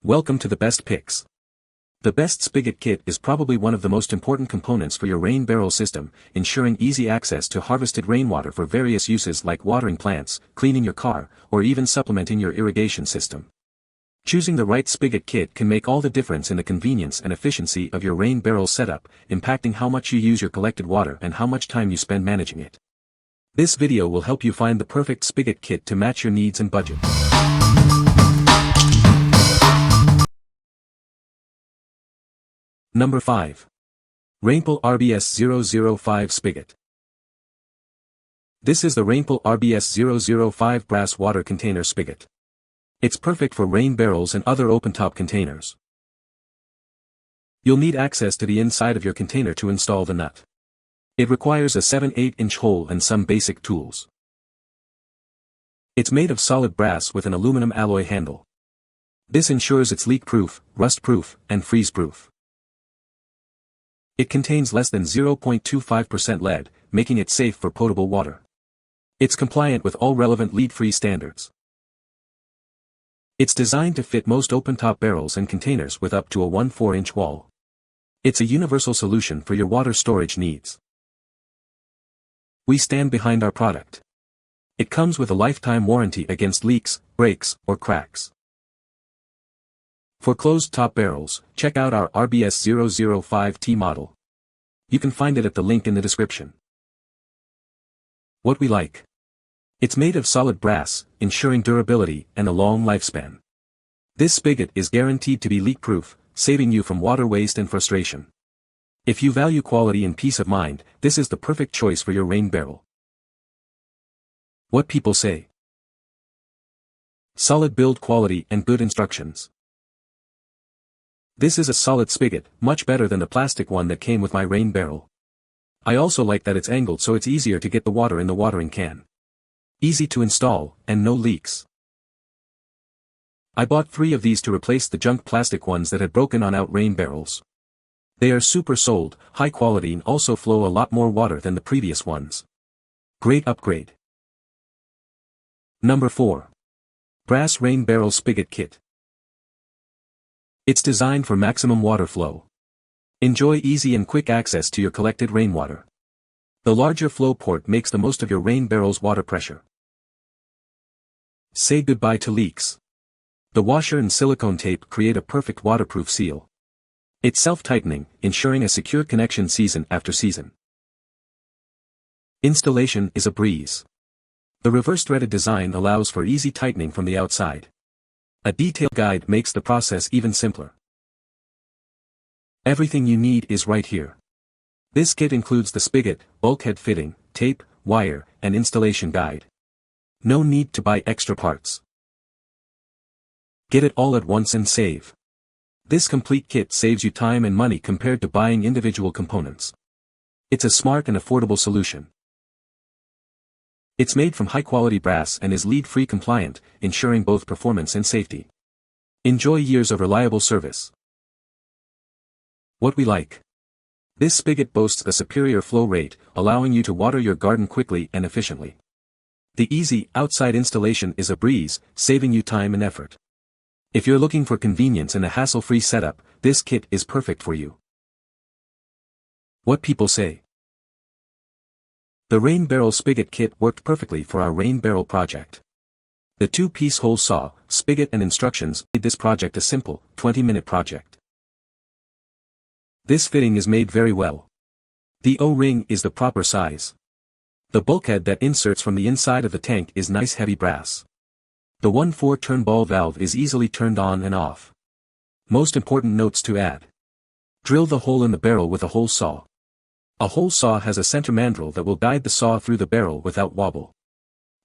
Welcome to the best picks. The best Spigot Kit is probably one of the most important components for your rain barrel system, ensuring easy access to harvested rainwater for various uses like watering plants, cleaning your car, or even supplementing your irrigation system. Choosing the right Spigot Kit can make all the difference in the convenience and efficiency of your rain barrel setup, impacting how much you use your collected water and how much time you spend managing it. This video will help you find the perfect Spigot Kit to match your needs and budget. Number 5. RAINPAL RBS005 Spigot. This is the RAINPAL RBS005 brass water container spigot. It's perfect for rain barrels and other open-top containers. You'll need access to the inside of your container to install the nut. It requires a 7/8-inch hole and some basic tools. It's made of solid brass with an aluminum alloy handle. This ensures it's leak-proof, rust-proof, and freeze-proof. It contains less than 0.25% lead, making it safe for potable water. It's compliant with all relevant lead-free standards. It's designed to fit most open-top barrels and containers with up to a 1/4-inch wall. It's a universal solution for your water storage needs. We stand behind our product. It comes with a lifetime warranty against leaks, breaks, or cracks. For closed-top barrels, check out our RBS005T model. You can find it at the link in the description. What we like. It's made of solid brass, ensuring durability and a long lifespan. This spigot is guaranteed to be leak-proof, saving you from water waste and frustration. If you value quality and peace of mind, this is the perfect choice for your rain barrel. What people say. Solid build quality and good instructions. This is a solid spigot, much better than the plastic one that came with my rain barrel. I also like that it's angled so it's easier to get the water in the watering can. Easy to install, and no leaks. I bought 3 of these to replace the junk plastic ones that had broken on out rain barrels. They are super sold, high quality and also flow a lot more water than the previous ones. Great upgrade. Number 4. Brass Rain Barrel Spigot Kit. It's designed for maximum water flow. Enjoy easy and quick access to your collected rainwater. The larger flow port makes the most of your rain barrel's water pressure. Say goodbye to leaks. The washer and silicone tape create a perfect waterproof seal. It's self-tightening, ensuring a secure connection season after season. Installation is a breeze. The reverse-threaded design allows for easy tightening from the outside. A detailed guide makes the process even simpler. Everything you need is right here. This kit includes the spigot, bulkhead fitting, tape, wire, and installation guide. No need to buy extra parts. Get it all at once and save. This complete kit saves you time and money compared to buying individual components. It's a smart and affordable solution. It's made from high-quality brass and is lead-free compliant, ensuring both performance and safety. Enjoy years of reliable service. What we like. This spigot boasts a superior flow rate, allowing you to water your garden quickly and efficiently. The easy, outside installation is a breeze, saving you time and effort. If you're looking for convenience and a hassle-free setup, this kit is perfect for you. What people say. The rain barrel spigot kit worked perfectly for our rain barrel project. The 2-piece hole saw, spigot and instructions made this project a simple, 20-minute project. This fitting is made very well. The O-ring is the proper size. The bulkhead that inserts from the inside of the tank is nice heavy brass. The 1/4-turn ball valve is easily turned on and off. Most important notes to add. Drill the hole in the barrel with a hole saw. A hole saw has a center mandrel that will guide the saw through the barrel without wobble.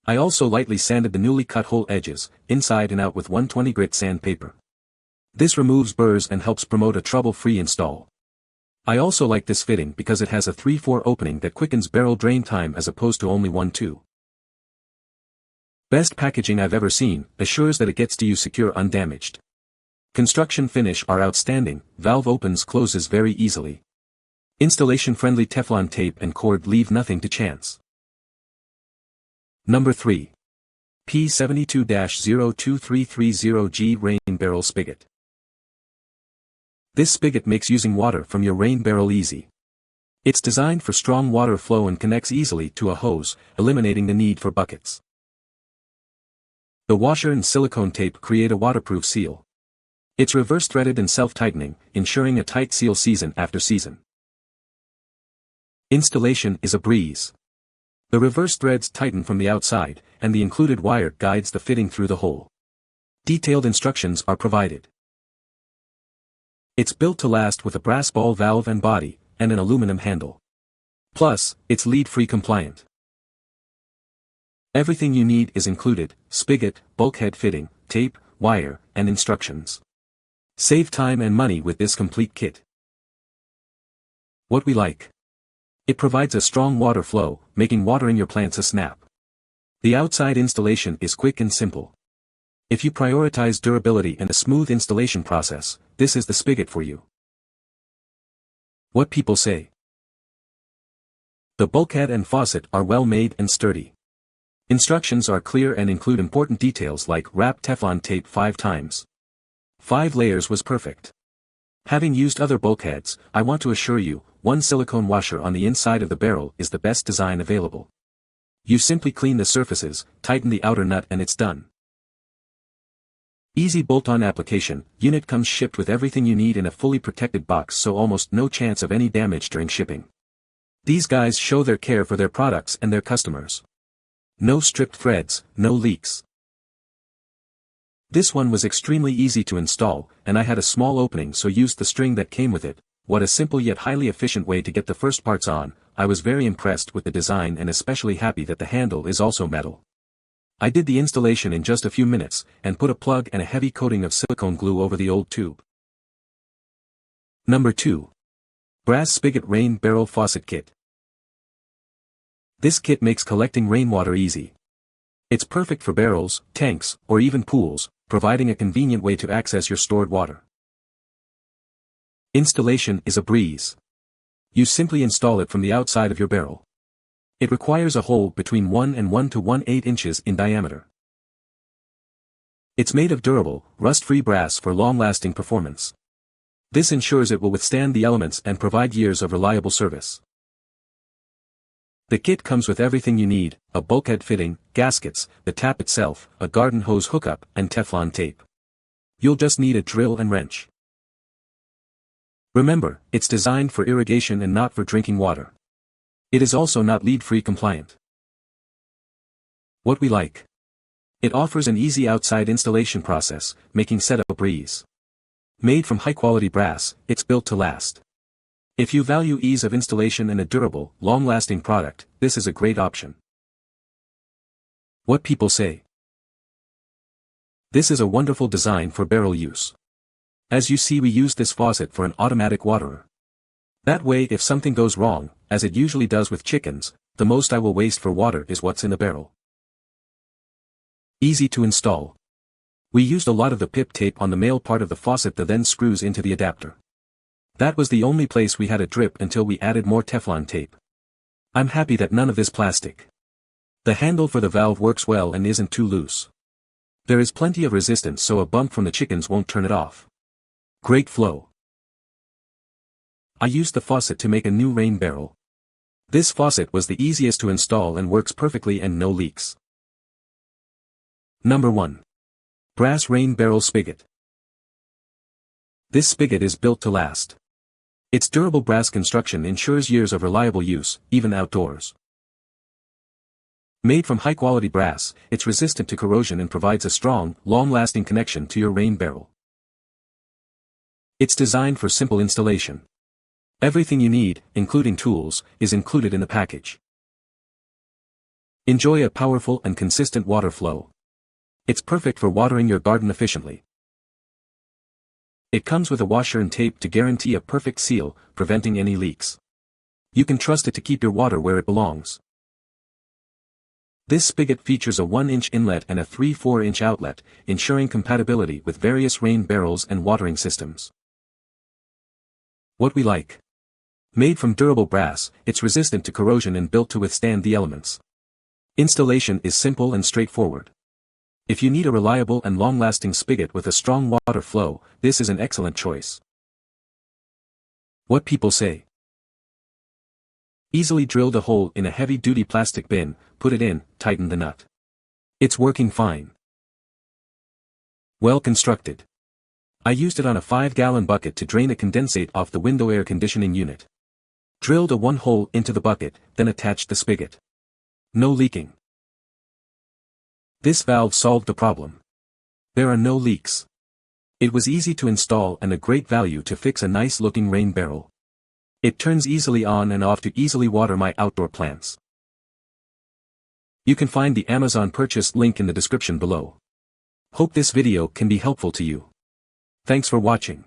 I also lightly sanded the newly cut hole edges, inside and out with 120 grit sandpaper. This removes burrs and helps promote a trouble-free install. I also like this fitting because it has a 3/4 opening that quickens barrel drain time as opposed to only 1/2. Best packaging I've ever seen, assures that it gets to you secure undamaged. Construction finish are outstanding, valve opens closes very easily. Installation-friendly Teflon tape and cord leave nothing to chance. Number 3. P72-02330G Rain Barrel Spigot. This spigot makes using water from your rain barrel easy. It's designed for strong water flow and connects easily to a hose, eliminating the need for buckets. The washer and silicone tape create a waterproof seal. It's reverse-threaded and self-tightening, ensuring a tight seal season after season. Installation is a breeze. The reverse threads tighten from the outside, and the included wire guides the fitting through the hole. Detailed instructions are provided. It's built to last with a brass ball valve and body, and an aluminum handle. Plus, it's lead-free compliant. Everything you need is included: spigot, bulkhead fitting, tape, wire, and instructions. Save time and money with this complete kit. What we like. It provides a strong water flow, making watering your plants a snap. The outside installation is quick and simple. If you prioritize durability and a smooth installation process, this is the spigot for you. What people say. The bulkhead and faucet are well made and sturdy. Instructions are clear and include important details like wrap Teflon tape 5 times. 5 layers was perfect. Having used other bulkheads, I want to assure you, one silicone washer on the inside of the barrel is the best design available. You simply clean the surfaces, tighten the outer nut, and it's done. Easy bolt-on application. Unit comes shipped with everything you need in a fully protected box, so almost no chance of any damage during shipping. These guys show their care for their products and their customers. No stripped threads, no leaks. This one was extremely easy to install, and I had a small opening, so used the string that came with it. What a simple yet highly efficient way to get the first parts on. I was very impressed with the design and especially happy that the handle is also metal. I did the installation in just a few minutes, and put a plug and a heavy coating of silicone glue over the old tube. Number 2. Brass Spigot Rain Barrel Faucet Kit. This kit makes collecting rainwater easy. It's perfect for barrels, tanks, or even pools, providing a convenient way to access your stored water. Installation is a breeze. You simply install it from the outside of your barrel. It requires a hole between 1 and 1 to 1/8 inches in diameter. It's made of durable, rust-free brass for long-lasting performance. This ensures it will withstand the elements and provide years of reliable service. The kit comes with everything you need: a bulkhead fitting, gaskets, the tap itself, a garden hose hookup, and Teflon tape. You'll just need a drill and wrench. Remember, it's designed for irrigation and not for drinking water. It is also not lead-free compliant. What we like. It offers an easy outside installation process, making setup a breeze. Made from high-quality brass, it's built to last. If you value ease of installation and a durable, long-lasting product, this is a great option. What people say. This is a wonderful design for barrel use. As you see, we used this faucet for an automatic waterer. That way, if something goes wrong, as it usually does with chickens, the most I will waste for water is what's in the barrel. Easy to install. We used a lot of the pip tape on the male part of the faucet that then screws into the adapter. That was the only place we had a drip until we added more Teflon tape. I'm happy that none of this plastic. The handle for the valve works well and isn't too loose. There is plenty of resistance, so a bump from the chickens won't turn it off. Great flow. I used the faucet to make a new rain barrel. This faucet was the easiest to install and works perfectly and no leaks. Number 1. Brass Rain Barrel Spigot. This spigot is built to last. Its durable brass construction ensures years of reliable use, even outdoors. Made from high-quality brass, it's resistant to corrosion and provides a strong, long-lasting connection to your rain barrel. It's designed for simple installation. Everything you need, including tools, is included in the package. Enjoy a powerful and consistent water flow. It's perfect for watering your garden efficiently. It comes with a washer and tape to guarantee a perfect seal, preventing any leaks. You can trust it to keep your water where it belongs. This spigot features a 1-inch inlet and a 3/4-inch outlet, ensuring compatibility with various rain barrels and watering systems. What we like. Made from durable brass, it's resistant to corrosion and built to withstand the elements. Installation is simple and straightforward. If you need a reliable and long-lasting spigot with a strong water flow, this is an excellent choice. What people say. Easily drilled a hole in a heavy-duty plastic bin, put it in, tighten the nut. It's working fine. Well constructed. I used it on a 5-gallon bucket to drain a condensate off the window air conditioning unit. Drilled a 1 hole into the bucket, then attached the spigot. No leaking. This valve solved the problem. There are no leaks. It was easy to install and a great value to fix a nice-looking rain barrel. It turns easily on and off to easily water my outdoor plants. You can find the Amazon purchase link in the description below. Hope this video can be helpful to you. Thanks for watching.